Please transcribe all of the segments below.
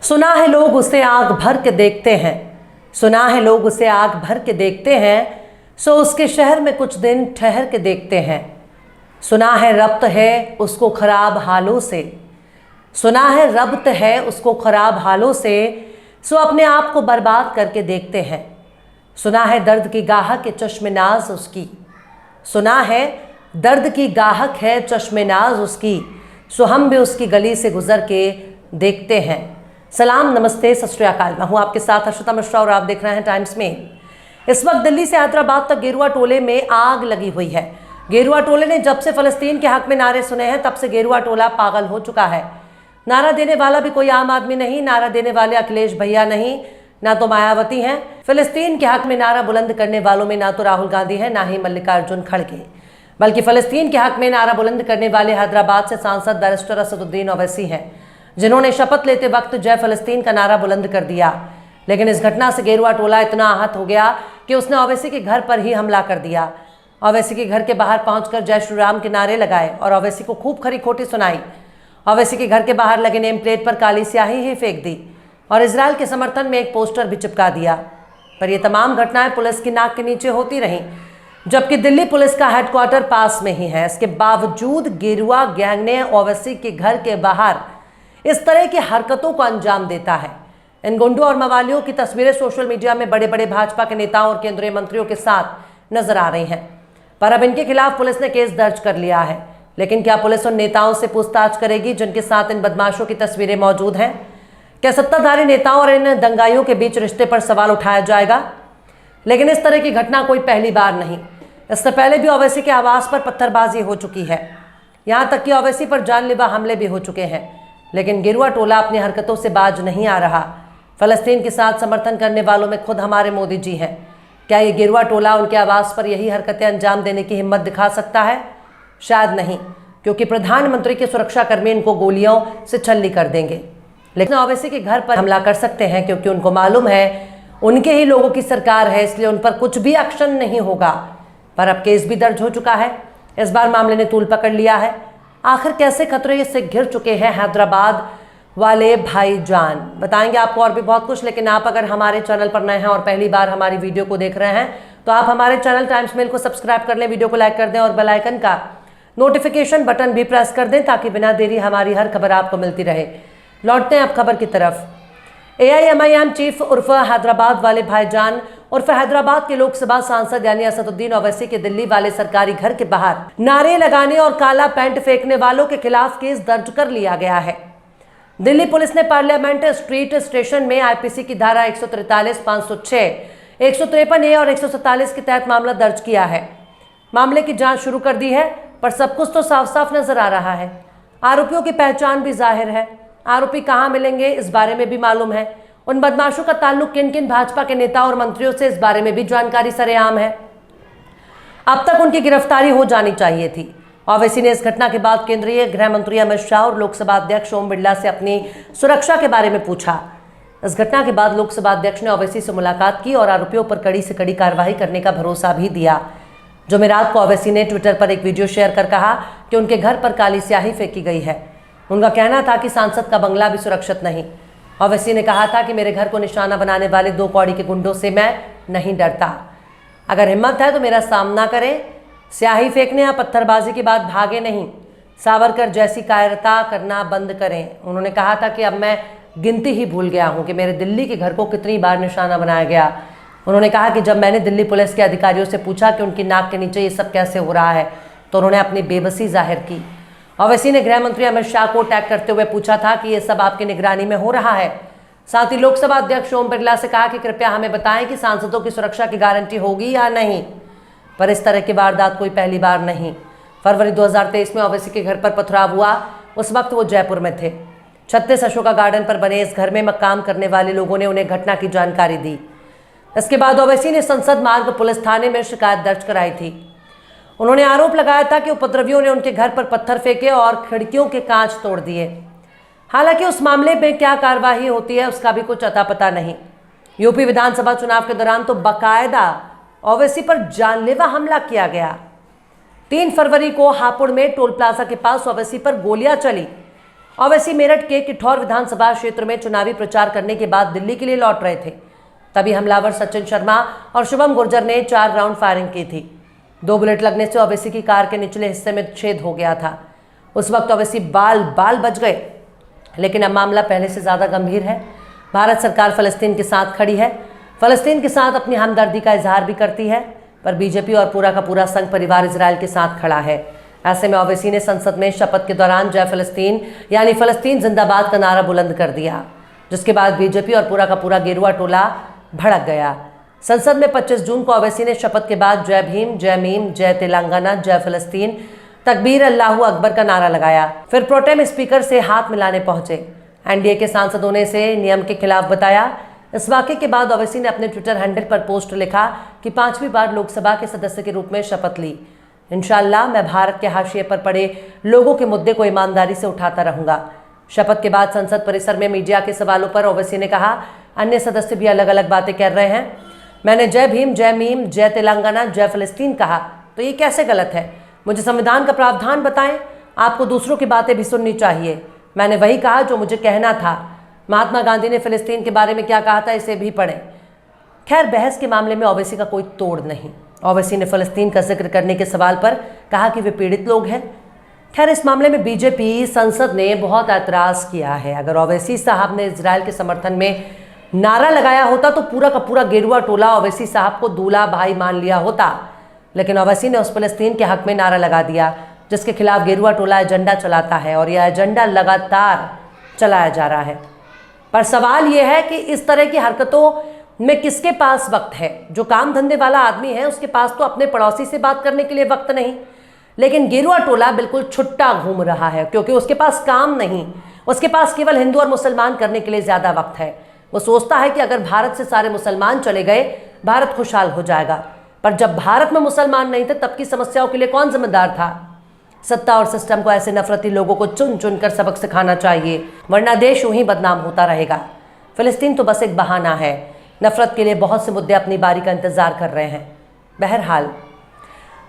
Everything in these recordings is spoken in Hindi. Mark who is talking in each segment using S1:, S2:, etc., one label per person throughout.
S1: सुना है लोग उसे आग भर के देखते हैं, सुना है लोग उसे आग भर के देखते हैं, सो उसके शहर में कुछ दिन ठहर के देखते हैं। सुना है रब्त है उसको खराब हालों से, सुना है रब्त है उसको खराब हालों से, सो अपने आप को बर्बाद करके देखते हैं। सुना है दर्द की गाहक है चश्मेनाज उसकी, सुना है दर्द की गाहक है चश्मेनाज उसकी, सो हम भी उसकी गली से गुजर के देखते हैं। सलाम, नमस्ते, सत श्री अकाल। मैं हूँ आपके साथ हर्षिता मिश्रा और आप देख रहे हैं टाइम्स मेल। इस वक्त दिल्ली से हैदराबाद तक गेरुआ टोले में आग लगी हुई है। गेरुआ टोले ने जब से फलस्तीन के हक में नारे सुने हैं तब से गेरुआ टोला पागल हो चुका है। नारा देने वाला भी कोई आम आदमी नहीं, नारा देने वाले अखिलेश भैया नहीं, ना तो मायावती हैं। फिलिस्तीन के हक में नारा बुलंद करने वालों में ना तो राहुल गांधी है, ना ही मल्लिकार्जुन खड़गे, बल्कि फिलिस्तीन के हक में नारा बुलंद करने वाले हैदराबाद से सांसद बैरिस्टर असदुद्दीन ओवैसी हैं, जिन्होंने शपथ लेते वक्त जय फिलिस्तीन का नारा बुलंद कर दिया। लेकिन इस घटना से गेरुआ टोला इतना आहत हो गया कि उसने ओवैसी के घर पर ही हमला कर दिया। ओवैसी के घर के बाहर पहुंचकर जय श्री राम के नारे लगाए और ओवैसी को खूब खरी खोटी सुनाई। ओवैसी के घर के बाहर लगे नेम प्लेट पर काली स्याही ही फेंक दी और इजराइल के समर्थन में एक पोस्टर भी चिपका दिया। पर यह तमाम घटनाएं पुलिस की नाक के नीचे होती रहीं, जबकि दिल्ली पुलिस का हेडक्वार्टर पास में ही है। इसके बावजूद गेरुआ गैंग ने ओवैसी के घर के बाहर इस तरह की हरकतों को अंजाम देता है। इन गुंडों और मवालियों की तस्वीरें सोशल मीडिया में बड़े बड़े भाजपा के नेताओं और केंद्रीय मंत्रियों के साथ नजर आ रही हैं। पर अब इनके खिलाफ पुलिस ने केस दर्ज कर लिया है। लेकिन क्या पुलिस उन नेताओं से पूछताछ करेगी जिनके साथ इन बदमाशों की तस्वीरें मौजूद हैं? क्या सत्ताधारी नेताओं और इन दंगाइयों के बीच रिश्ते पर सवाल उठाया जाएगा? लेकिन इस तरह की घटना कोई पहली बार नहीं। इससे पहले भी ओवैसी के आवास पर पत्थरबाजी हो चुकी है, यहां तक कि ओवैसी पर जानलेवा हमले भी हो चुके हैं। लेकिन गेरुआ टोला अपनी हरकतों से बाज नहीं आ रहा। फलस्तीन के साथ समर्थन करने वालों में खुद हमारे मोदी जी हैं। क्या ये गेरुआ टोला उनके आवास पर यही हरकतें अंजाम देने की हिम्मत दिखा सकता है? शायद नहीं, क्योंकि प्रधानमंत्री के सुरक्षाकर्मी इनको गोलियों से छल्ली कर देंगे। लेकिन ओवैसी के घर पर हमला कर सकते हैं, क्योंकि उनको मालूम है उनके ही लोगों की सरकार है, इसलिए उन पर कुछ भी एक्शन नहीं होगा। पर अब केस भी दर्ज हो चुका है। इस बार मामले ने तूल पकड़ लिया है। आखिर कैसे खतरे से घिर चुके हैं हैदराबाद वाले भाईजान, बताएंगे आपको और भी बहुत कुछ। लेकिन आप अगर हमारे चैनल पर नए हैं और पहली बार हमारी वीडियो को देख रहे हैं तो आप हमारे चैनल टाइम्स मेल को सब्सक्राइब कर लें, वीडियो को लाइक कर दें और बेल आइकन का नोटिफिकेशन बटन भी प्रेस कर दें, ताकि बिना देरी हमारी हर खबर आपको मिलती रहे। लौटते हैं अब खबर की तरफ। AIMIM चीफ उर्फ हैदराबाद वाले भाईजान उर्फ हैदराबाद के लोकसभा सांसद यानी असदुद्दीन ओवैसी के दिल्ली वाले सरकारी घर के बाहर नारे लगाने और काला पेंट फेंकने वालों के खिलाफ केस दर्ज कर लिया गया है। दिल्ली पुलिस ने पार्लियामेंट स्ट्रीट स्टेशन में IPC की धारा 143, 506, 153A और 147 के तहत मामला दर्ज किया है। मामले की जांच शुरू कर दी है, पर सब कुछ तो साफ साफ नजर आ रहा है। आरोपियों की पहचान भी जाहिर है। आरोपी कहां मिलेंगे इस बारे में भी मालूम है। उन बदमाशों का ताल्लुक किन किन भाजपा के नेता और मंत्रियों से, इस बारे में भी जानकारी सरेआम है। अब तक उनकी गिरफ्तारी हो जानी चाहिए थी। ओवैसी ने इस घटना के बाद केंद्रीय गृह मंत्री अमित शाह और लोकसभा अध्यक्ष ओम बिरला से अपनी सुरक्षा के बारे में पूछा। इस घटना के बाद लोकसभा अध्यक्ष ने ओवैसी से मुलाकात की और आरोपियों पर कड़ी से कड़ी कार्रवाई करने का भरोसा भी दिया। जुमेरात को ओवैसी ने ट्विटर पर एक वीडियो शेयर कर कहा कि उनके घर पर काली स्याही फेंकी गई है। उनका कहना था कि सांसद का बंगला भी सुरक्षित नहीं। ओवैसी ने कहा था कि मेरे घर को निशाना बनाने वाले 2 कौड़ी के गुंडों से मैं नहीं डरता। अगर हिम्मत है तो मेरा सामना करें, स्याही फेंकने या पत्थरबाजी के बाद भागे नहीं। सावरकर जैसी कायरता करना बंद करें। उन्होंने कहा था कि अब मैं गिनती ही भूल गया हूं कि मेरे दिल्ली के घर को कितनी बार निशाना बनाया गया। उन्होंने कहा कि जब मैंने दिल्ली पुलिस के अधिकारियों से पूछा कि उनकी नाक के नीचे ये सब कैसे हो रहा है, तो उन्होंने अपनी बेबसी जाहिर की। ओवैसी ने गृह मंत्री अमित शाह को टैग करते हुए पूछा था कि ये सब आपकी निगरानी में हो रहा है। साथ ही लोकसभा अध्यक्ष ओम बिरला से कहा कि कृपया हमें बताएं कि सांसदों की सुरक्षा की गारंटी होगी या नहीं। पर इस तरह की वारदात कोई पहली बार नहीं। फरवरी 2023 में ओवैसी के घर पर पथराव हुआ। उस वक्त वो जयपुर में थे। 36 अशोका गार्डन पर बने इस घर में काम करने वाले लोगों ने उन्हें घटना की जानकारी दी। इसके बाद ओवैसी ने संसद मार्ग पुलिस थाने में शिकायत दर्ज कराई थी। उन्होंने आरोप लगाया था कि उपद्रवियों ने उनके घर पर पत्थर फेंके और खिड़कियों के कांच तोड़ दिए। हालांकि उस मामले में क्या कार्रवाई होती है उसका भी कुछ अता पता नहीं। यूपी विधानसभा चुनाव के दौरान तो बाकायदा ओवैसी पर जानलेवा हमला किया गया। 3 फरवरी को हापुड़ में टोल प्लाजा के पास ओवैसी पर गोलियां चली। ओवैसी मेरठ के किठौर विधानसभा क्षेत्र में चुनावी प्रचार करने के बाद दिल्ली के लिए लौट रहे थे। तभी हमलावर सचिन शर्मा और शुभम गुर्जर ने 4 राउंड फायरिंग की थी। 2 बुलेट लगने से ओवैसी की कार के निचले हिस्से में छेद हो गया था। उस वक्त ओवैसी बाल बच गए, लेकिन अब मामला पहले से ज़्यादा गंभीर है। भारत सरकार फ़लस्तीन के साथ खड़ी है, फ़लस्तीन के साथ अपनी हमदर्दी का इजहार भी करती है, पर बीजेपी और पूरा का पूरा संघ परिवार इजराइल के साथ खड़ा है। ऐसे में ओवैसी ने संसद में शपथ के दौरान जय फ़लस्तीन यानी फ़लस्तीन जिंदाबाद का नारा बुलंद कर दिया, जिसके बाद बीजेपी और पूरा का पूरा गेरुआ टोला भड़क गया। संसद में 25 जून को ओवैसी ने शपथ के बाद जय भीम, जय मीम, जय तेलंगाना, जय फ़लस्तीन, तकबीर अल्लाहू अकबर का नारा लगाया। फिर प्रोटेम स्पीकर से हाथ मिलाने पहुंचे। एनडीए के सांसदों ने इसे नियम के खिलाफ बताया। इस वाक़े के बाद ओवैसी ने अपने ट्विटर हैंडल पर पोस्ट लिखा कि 5वीं बार लोकसभा के सदस्य के रूप में शपथ ली। इंशाअल्लाह मैं भारत के हाशिए पर पड़े लोगों के मुद्दे को ईमानदारी से उठाता रहूंगा। शपथ के बाद संसद परिसर में मीडिया के सवालों पर ओवैसी ने कहा, अन्य सदस्य भी अलग अलग बातें कर रहे हैं। मैंने जय भीम, जय मीम, जय तेलंगाना, जय फ़लस्तीन कहा, तो ये कैसे गलत है? मुझे संविधान का प्रावधान बताएं। आपको दूसरों की बातें भी सुननी चाहिए। मैंने वही कहा जो मुझे कहना था। महात्मा गांधी ने फ़लस्तीन के बारे में क्या कहा था, इसे भी पढ़ें। खैर, बहस के मामले में ओवैसी का कोई तोड़ नहीं। ओवैसी ने फ़लस्तीन का जिक्र करने के सवाल पर कहा कि वे पीड़ित लोग हैं। खैर, इस मामले में बीजेपी संसद ने बहुत ऐतराज़ किया है। अगर ओवैसी साहब ने इजराइल के समर्थन में नारा लगाया होता तो पूरा का पूरा गेरुआ टोला ओवैसी साहब को दूल्हा भाई मान लिया होता, लेकिन ओवैसी ने उस फ़लस्तीन के हक में नारा लगा दिया, जिसके खिलाफ गेरुआ टोला एजेंडा चलाता है और यह एजेंडा लगातार चलाया जा रहा है। पर सवाल यह है कि इस तरह की हरकतों में किसके पास वक्त है? जो काम धंधे वाला आदमी है उसके पास तो अपने पड़ोसी से बात करने के लिए वक्त नहीं, लेकिन गेरुआ टोला बिल्कुल छुट्टा घूम रहा है, क्योंकि उसके पास काम नहीं, उसके पास केवल हिंदू और मुसलमान करने के लिए ज़्यादा वक्त है। वो सोचता है कि अगर भारत से सारे मुसलमान चले गए, भारत खुशहाल हो जाएगा। पर जब भारत में मुसलमान नहीं थे, तब की समस्याओं के लिए कौन जिम्मेदार था? सत्ता और सिस्टम को ऐसे नफरती लोगों को चुन चुन कर सबक सिखाना चाहिए, वरना देश यूं ही बदनाम होता रहेगा। फ़लस्तीन तो बस एक बहाना है। नफरत के लिए बहुत से मुद्दे अपनी बारी का इंतजार कर रहे हैं। बहरहाल,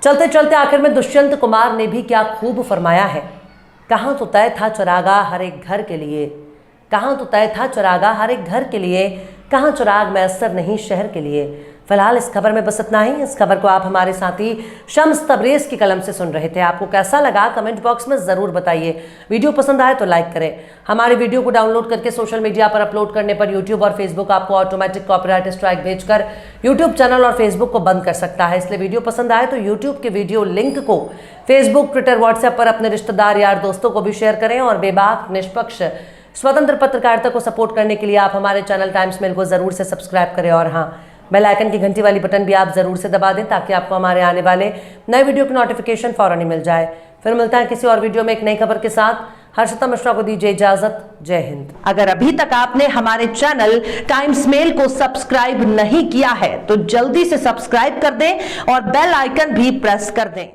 S1: चलते चलते आखिर में दुष्यंत कुमार ने भी क्या खूब फरमाया है। कहाँ तो तय था चरागा हर एक घर के लिए, कहाँ तो तय था चरागा हर एक घर के लिए, कहाँ चराग मैसर नहीं शहर के लिए। फिलहाल इस खबर में बस इतना ही। इस खबर को आप हमारे साथी शम्स तबरेज़ की कलम से सुन रहे थे। आपको कैसा लगा कमेंट बॉक्स में ज़रूर बताइए। वीडियो पसंद आए तो लाइक करें। हमारे वीडियो को डाउनलोड करके सोशल मीडिया पर अपलोड करने पर यूट्यूब और फेसबुक आपको ऑटोमेटिक कॉपीराइट स्ट्राइक भेजकर यूट्यूब चैनल और फेसबुक को बंद कर सकता है। इसलिए वीडियो पसंद आए तो यूट्यूब के वीडियो लिंक को फेसबुक, ट्विटर, व्हाट्सएप पर अपने रिश्तेदार, यार, दोस्तों को भी शेयर करें। और बेबाक, निष्पक्ष, स्वतंत्र पत्रकारिता को सपोर्ट करने के लिए आप हमारे चैनल टाइम्स मेल को ज़रूर से सब्सक्राइब करें। और हाँ, बेल आइकन की घंटी वाली बटन भी आप ज़रूर से दबा दें, ताकि आपको हमारे आने वाले नए वीडियो की नोटिफिकेशन फ़ौरन ही मिल जाए। फिर मिलता है किसी और वीडियो में एक नई खबर के साथ। हर्षिता मिश्रा को दीजिए इजाज़त। जय हिंद। अगर अभी तक आपने हमारे चैनल टाइम्स मेल को सब्सक्राइब नहीं किया है तो जल्दी से सब्सक्राइब कर दें और बेल आइकन भी प्रेस कर दें।